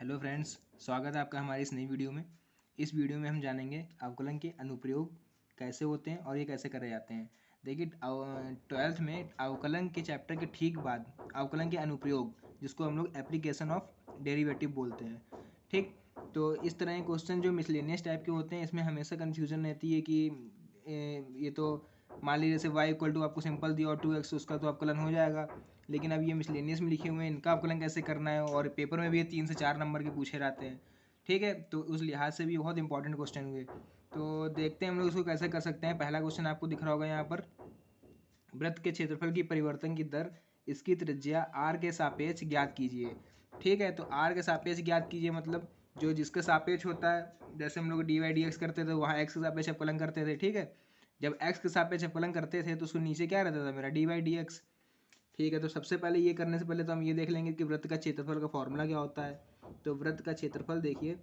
Hello friends, स्वागत है आपका हमारी इस नई वीडियो में। इस वीडियो में हम जानेंगे अवकलन के अनुप्रयोग कैसे होते हैं और ये कैसे करे जाते हैं। देखिए, 12th में अवकलन के चैप्टर के ठीक बाद अवकलन के अनुप्रयोग, जिसको हम लोग एप्लीकेशन ऑफ डेरिवेटिव बोलते हैं। ठीक, तो इस तरह के क्वेश्चन जो मिसलेनियस टाइप के होते हैं, इसमें हमेशा कन्फ्यूजन रहती है कि ये तो मान लीजिए जैसे y इक्वल टू आपको सिंपल दिया और 2x, उसका तो अवकलन हो जाएगा। लेकिन अब ये मिसलेनियस में लिखे हुए हैं, इनका अवकलन कैसे करना है, और पेपर में भी ये 3 से 4 नंबर के पूछे रहते हैं। ठीक है, तो उस लिहाज से भी बहुत इंपॉर्टेंट क्वेश्चन हुए। तो देखते हैं हम लोग इसको कैसे कर सकते हैं। पहला क्वेश्चन आपको दिख रहा होगा यहाँ पर, वृत्त के क्षेत्रफल की परिवर्तन की दर, इसकी त्रिज्या r के सापेक्ष ज्ञात कीजिए। ठीक है, तो r के सापेक्ष ज्ञात कीजिए मतलब जो जिसके सापेक्ष होता है, जैसे हम लोग डी वाई डी एक्स करते थे, वहाँ x के सापेक्ष अवकलन करते थे। ठीक है, जब x के सापेक्ष अवकलन करते थे तो उसको नीचे क्या रहता था मेरा, डी वाई डी एक्स। ठीक है, तो सबसे पहले ये करने से पहले तो हम ये देख लेंगे कि वृत्त का क्षेत्रफल का फॉर्मूला क्या होता है। तो वृत्त का क्षेत्रफल देखिए,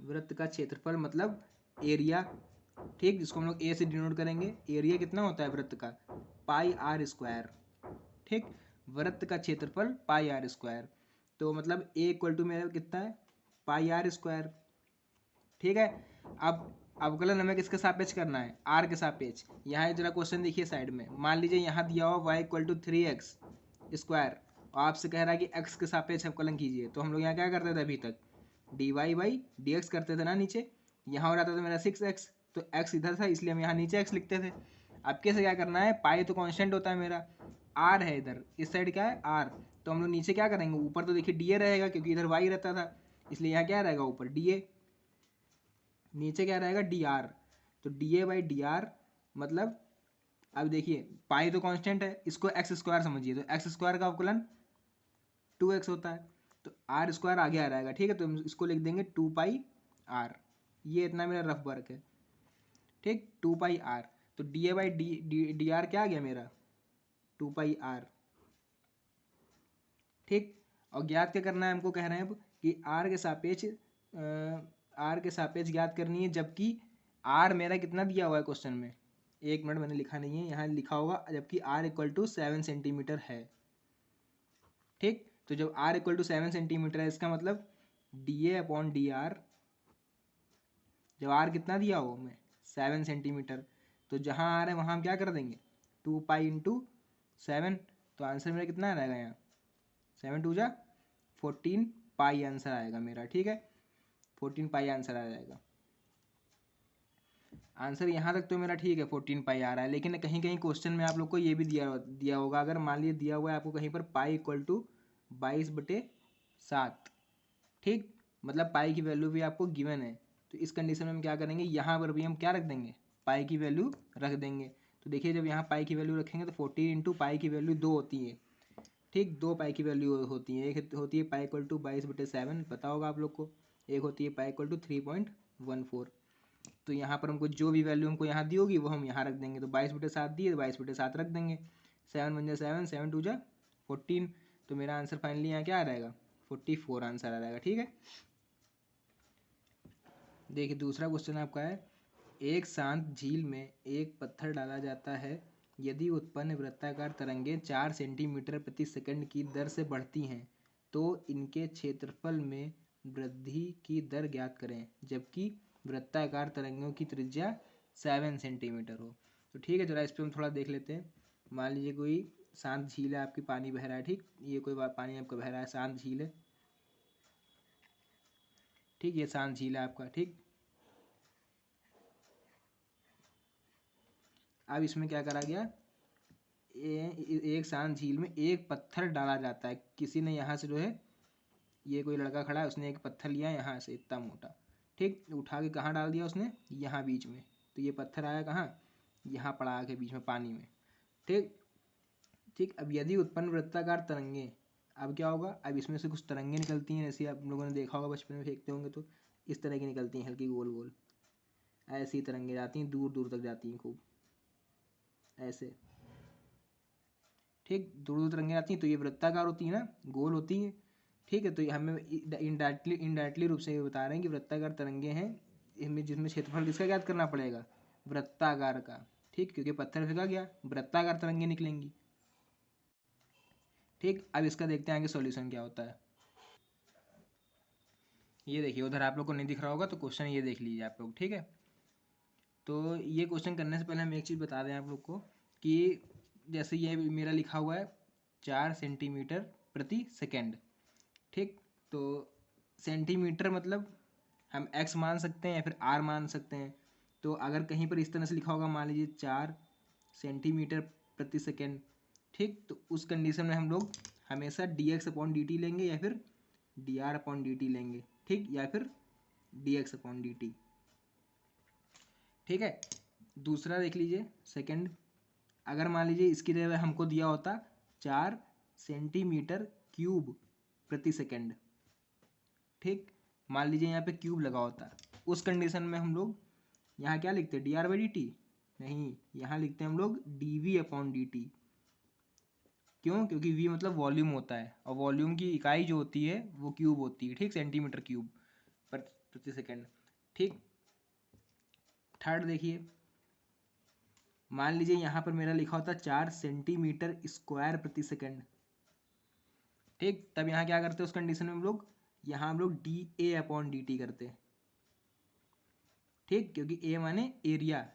वृत्त का क्षेत्रफल मतलब एरिया। ठीक, जिसको हम लोग ए से डिनोट करेंगे। एरिया कितना होता है वृत्त का, पाई आर स्क्वायर। ठीक, वृत्त का क्षेत्रफल पाई आर स्क्वायर, तो मतलब ए इक्वल टू मेरा कितना है, पाई आर स्क्वायर। ठीक है, अब अवकलन हमें किसके सापेक्ष करना है, आर के सापेक्ष। यहाँ जरा क्वेश्चन देखिए साइड में, मान लीजिए यहाँ दिया हुआ Y equal to 3x square, और आपसे कह रहा है कि x के सापेक्ष अवकलन कीजिए। तो हम लोग यहाँ क्या करते थे अभी तक, d y by d x करते थे ना नीचे। यहाँ हो रहा था मेरा 6x, तो x इधर था इसलिए हम यहाँ नीचे x लिखते थे। अब कैसे क्या करना है, पाई तो कांस्टेंट होता है मेरा, r है इधर, इस साइड क्या है r, तो हम लोग नीचे क्या करेंगे, ऊपर तो देखिए डी ए रहेगा क्योंकि इधर y रहता था, इसलिए यहाँ क्या रहेगा, ऊपर डी ए, नीचे क्या रहेगा, डी आर। तो D A by D are मतलब, अब देखिए पाई तो कांस्टेंट है, इसको एक्स स्क्वायर समझिए, तो एक्स स्क्वायर का अवकलन 2x होता है, तो आर स्क्वायर आगे आ रहेगा। ठीक है, तो हम इसको लिख देंगे 2 पाई आर। ये इतना मेरा रफ वर्क है। ठीक, 2 पाई आर, तो D A by D are क्या आ गया मेरा, 2 पाई आर। ठीक, और ज्ञात क्या करना है हमको, कह रहे हैं अब कि आर के सापेक्ष, आर के सापेक्ष ज्ञात करनी है, जबकि आर मेरा कितना दिया हुआ है क्वेश्चन में, एक मिनट मैंने लिखा नहीं है, यहाँ लिखा होगा जबकि आर इक्वल टू 7 सेंटीमीटर है। ठीक, तो जब आर इक्वल टू 7 सेंटीमीटर है, इसका मतलब D A upon D R, जब आर कितना दिया हो हमें 7 सेंटीमीटर, तो जहाँ आर है वहाँ हम क्या कर देंगे 2 पाई इंटू 7, तो आंसर मेरा कितना आ जाएगा यहाँ, 7 टू जा 14 पाई आंसर आएगा मेरा। ठीक है, 14 पाई आंसर आ जाएगा। आंसर यहाँ तक तो मेरा ठीक है, 14 पाई आ रहा है, लेकिन कहीं कहीं क्वेश्चन में आप लोग को ये भी दिया होगा, अगर मान लीजिए दिया हुआ है आपको कहीं पर पाई इक्वल टू 22/7। ठीक, मतलब पाई की वैल्यू भी आपको गिवन है, तो इस कंडीशन में हम क्या करेंगे, यहाँ पर भी हम क्या रख देंगे, पाई की वैल्यू रख देंगे। तो देखिए जब यहाँ पाई की वैल्यू रखेंगे तो 14 इंटू पाई की वैल्यू 2 होती है। ठीक, 2 पाई की वैल्यू होती है, एक होती है पाई इक्वल टू 22/7, पता होगा आप लोग को, एक होती है पाई इक्वल टू 3.14। तो यहाँ पर हमको जो भी वैल्यू हमको यहाँ दी होगी वो हम यहाँ रख देंगे, तो 22/7 दी है, 22/7 रख देंगे। 7 वन जा 7, 7 टू जा 14, तो मेरा आंसर फाइनली यहाँ क्या आ रहेगा, 44 आंसर आ जाएगा। ठीक है, देखिए दूसरा क्वेश्चन आपका है, एक शांत झील में एक पत्थर डाला जाता है, यदि उत्पन्न वृत्ताकार तरंगें 4 सेंटीमीटर प्रति सेकंड की दर से बढ़ती हैं तो इनके क्षेत्रफल में वृद्धि की दर ज्ञात करें, जबकि वृत्ताकार तरंगों की त्रिज्या 7 सेंटीमीटर हो। तो ठीक है, जरा इस पर हम थोड़ा देख लेते हैं। मान लीजिए कोई शांत झील है, आपकी पानी बह रहा है। ठीक, ये कोई पानी आपका बह रहा है, शांत झील है। ठीक, ये शांत झील है आपका। ठीक, अब इसमें क्या करा गया, एक शांत झील में एक पत्थर डाला जाता है, किसी ने यहाँ से जो है, ये कोई लड़का खड़ा है, उसने एक पत्थर लिया यहाँ से इतना मोटा। ठीक, उठा के कहाँ डाल दिया उसने, यहाँ बीच में, तो ये पत्थर आया कहाँ, यहाँ पड़ा आके बीच में पानी में। ठीक ठीक, अब यदि उत्पन्न वृत्ताकार तरंगे, अब क्या होगा, अब इसमें से कुछ तरंगे निकलती हैं, जैसे आप लोगों ने देखा होगा बचपन में फेंकते होंगे तो इस तरह की निकलती हैं, हल्की गोल गोल, ऐसी तरंगे जाती हैं, दूर दूर तक जाती हैं खूब ऐसे। ठीक, दूर दूर तरंगे आती हैं, तो ये वृत्ताकार होती है ना, गोल होती हैं। ठीक है, तो ये हमें इनडायरेक्टली रूप से ये बता रहे हैं कि वृत्ताकार तरंगे हैं, इनमें जिसमें क्षेत्रफल किसका ज्ञात करना पड़ेगा, वृत्ताकार का। ठीक, क्योंकि पत्थर फेंका गया, वृत्ताकार तरंगे निकलेंगी। ठीक, अब इसका देखते हैं आगे सॉल्यूशन क्या होता है। ये देखिए उधर आप लोग को नहीं दिख रहा होगा तो क्वेश्चन ये देख लीजिए आप लोग, ठीक है। तो ये क्वेश्चन करने से पहले हम एक चीज़ बता दें आप लोग को कि जैसे ये मेरा लिखा हुआ है 4 सेंटीमीटर प्रति सेकेंड, ठीक। तो सेंटीमीटर मतलब हम एक्स मान सकते हैं या फिर आर मान सकते हैं। तो अगर कहीं पर इस तरह से लिखा होगा, मान लीजिए 4 सेंटीमीटर प्रति सेकेंड, ठीक, तो उस कंडीशन में हम लोग हमेशा D x upon d T लेंगे या फिर D R upon d T लेंगे, ठीक, या फिर D x upon d T, ठीक है। दूसरा देख लीजिए सेकंड, अगर मान लीजिए इसकी जगह हमको दिया होता 4 सेंटीमीटर क्यूब प्रति सेकंड, ठीक, मान लीजिए यहाँ पे क्यूब लगा होता, उस कंडीशन में हम लोग यहाँ क्या लिखते हैं, d r by d t, नहीं, यहाँ लिखते हैं हम लोग d v upon d t. क्यों? क्योंकि वी मतलब वॉल्यूम होता है और वॉल्यूम की इकाई जो होती है वो क्यूब होती है, ठीक, सेंटीमीटर क्यूब प्रति सेकंड, ठीक। थर्ड देखिए, मान लीजिए यहाँ पर मेरा लिखा होता 4 सेंटीमीटर स्क्वायर प्रति सेकंड, ठीक। तब यहाँ क्या करते हैं उस कंडीशन में हम लोग, यहाँ हम लोग D A upon d T करते हैं, ठीक, क्योंकि ए माने एरिया,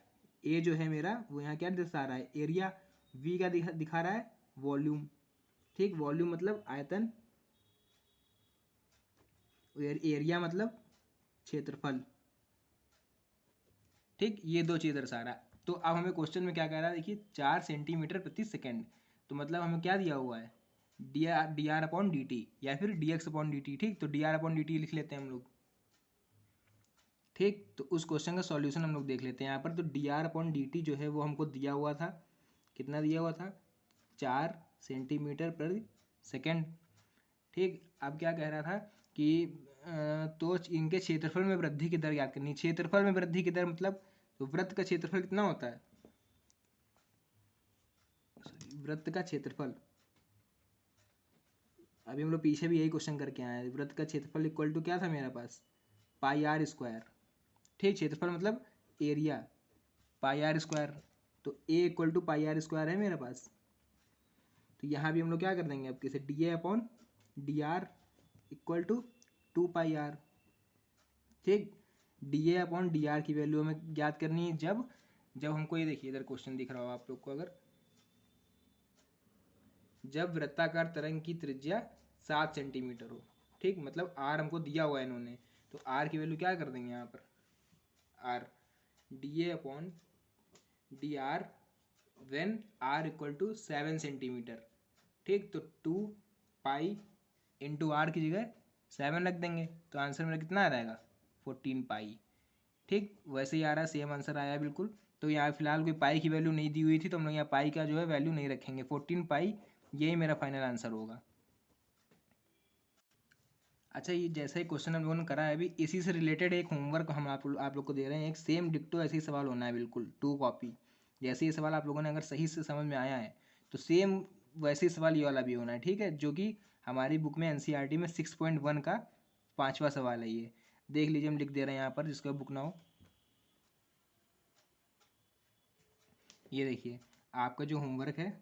ए जो है मेरा वो यहाँ क्या दिखा रहा है, एरिया, वी का दिखा रहा है वॉल्यूम, ठीक, वॉल्यूम मतलब आयतन, एरिया मतलब क्षेत्रफल, ठीक, ये दो चीज़ दर्शा रहा है। तो अब हमें क्वेश्चन में क्या कह रहा है, देखिए 4 सेंटीमीटर प्रति सेकेंड, तो मतलब हमें क्या दिया हुआ है, D R upon d T या फिर D x upon d T, ठीक। तो D R upon d T लिख लेते हैं हम लोग, ठीक। तो उस क्वेश्चन का सॉल्यूशन हम लोग देख लेते हैं यहाँ पर। तो D R upon d T जो है वो हमको दिया हुआ था, कितना दिया हुआ था, 4 सेंटीमीटर प्रति सेकेंड, ठीक। अब क्या कह रहा था कि तो इनके क्षेत्रफल में वृद्धि की दर याद करनी। क्षेत्रफल में वृद्धि की दर मतलब, तो वृत्त का क्षेत्रफल कितना होता है, वृत्त का क्षेत्रफल, अभी हम लोग पीछे भी यही क्वेश्चन करके आए हैं। वृत्त का क्षेत्रफल इक्वल टू क्या था मेरे पास, पाई आर स्क्वायर, ठीक। क्षेत्रफल मतलब एरिया, पाई आर स्क्वायर, तो A equal to pi R square है मेरे पास। तो यहाँ भी हम लोग क्या कर देंगे, अब कैसे, D A upon D R equal to 2 pi R, ठीक। डी ए अपॉन डी आर की वैल्यू हमें ज्ञात करनी है जब जब हमको, ये देखिए इधर क्वेश्चन दिख रहा हो आप लोग को, अगर जब वृत्ताकार तरंग की त्रिज्या 7 सेंटीमीटर हो, ठीक, मतलब आर हमको दिया हुआ है इन्होंने, तो आर की वैल्यू क्या कर देंगे यहाँ पर, r d A upon D r when r equal to 7 centimetre, ठीक। तो 2 पाई इंटू आर की जगह 7 रख देंगे, तो आंसर मेरा कितना आ जाएगा, 14 पाई, ठीक। वैसे ही आ रहा है, सेम आंसर आया बिल्कुल। तो यहाँ फिलहाल कोई पाई की वैल्यू नहीं दी हुई थी, तो हम लोग यहाँ पाई का जो है वैल्यू नहीं रखेंगे, 14 पाई यही मेरा फाइनल आंसर होगा। अच्छा, ये जैसा ही क्वेश्चन हम लोगों ने करा है अभी, इसी से रिलेटेड एक होमवर्क हम आप लोग को दे रहे हैं, एक सेम डिक्टो ऐसे ही सवाल होना है, बिल्कुल 2 कॉपी। जैसे ये सवाल आप लोगों ने अगर सही से समझ में आया है तो सेम वैसे ही सवाल ये वाला भी होना है, ठीक है, जो कि हमारी बुक में एनसीईआरटी में 6.1 का 5वां सवाल है। ये देख लीजिए, हम लिख दे रहे हैं यहाँ पर, जिसका बुक ना हो। ये देखिए, आपका जो होमवर्क है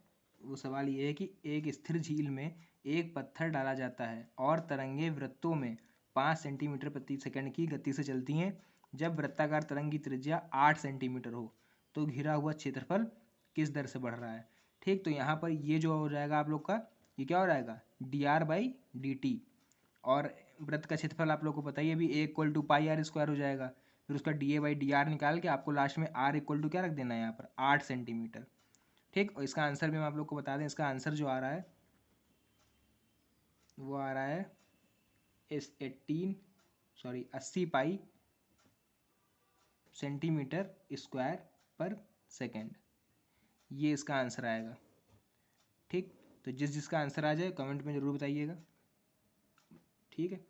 वो सवाल ये है कि एक स्थिर झील में एक पत्थर डाला जाता है और तरंगे वृत्तों में 5 सेंटीमीटर प्रति सेकंड की गति से चलती हैं। जब वृत्ताकार तरंग की त्रिज्या 8 सेंटीमीटर हो तो घिरा हुआ क्षेत्रफल किस दर से बढ़ रहा है, ठीक। तो यहाँ पर ये जो हो जाएगा आप लोग का, ये क्या हो जाएगा, D r by d T, और वृत्त का क्षेत्रफल आप लोग को पता ही है, अभी A equal to pi R square हो जाएगा। फिर उसका D A by D R निकाल के आपको लास्ट में आर इक्वल टू क्या रख देना है यहाँ पर, 8 सेंटीमीटर, ठीक। और इसका आंसर भी हम आप लोग को बता दें, इसका आंसर जो आ रहा है वो आ रहा है 80 पाई सेंटीमीटर स्क्वायर पर सेकेंड, ये इसका आंसर आएगा, ठीक। तो जिसका आंसर आ जाए कमेंट में ज़रूर बताइएगा, ठीक है।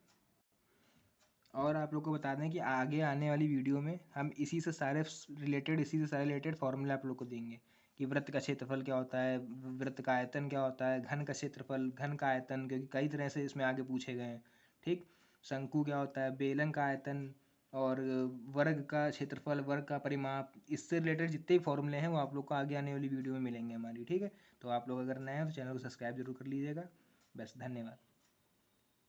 और आप लोग को बता दें कि आगे आने वाली वीडियो में हम इसी से सारे रिलेटेड फॉर्मूले आप लोग को देंगे कि वृत्त का क्षेत्रफल क्या होता है, वृत्त का आयतन क्या होता है, घन का क्षेत्रफल, घन का आयतन, क्योंकि कई तरह से इसमें आगे पूछे गए हैं, ठीक। शंकु क्या होता है, बेलन का आयतन, और वर्ग का क्षेत्रफल, वर्ग का परिमाप, इससे रिलेटेड जितने भी फॉर्मूले हैं वो आप लोग को आगे आने वाली वीडियो में मिलेंगे हमारी, ठीक है। तो आप लोग अगर नए हैं तो चैनल को सब्सक्राइब जरूर कर लीजिएगा। बस, धन्यवाद।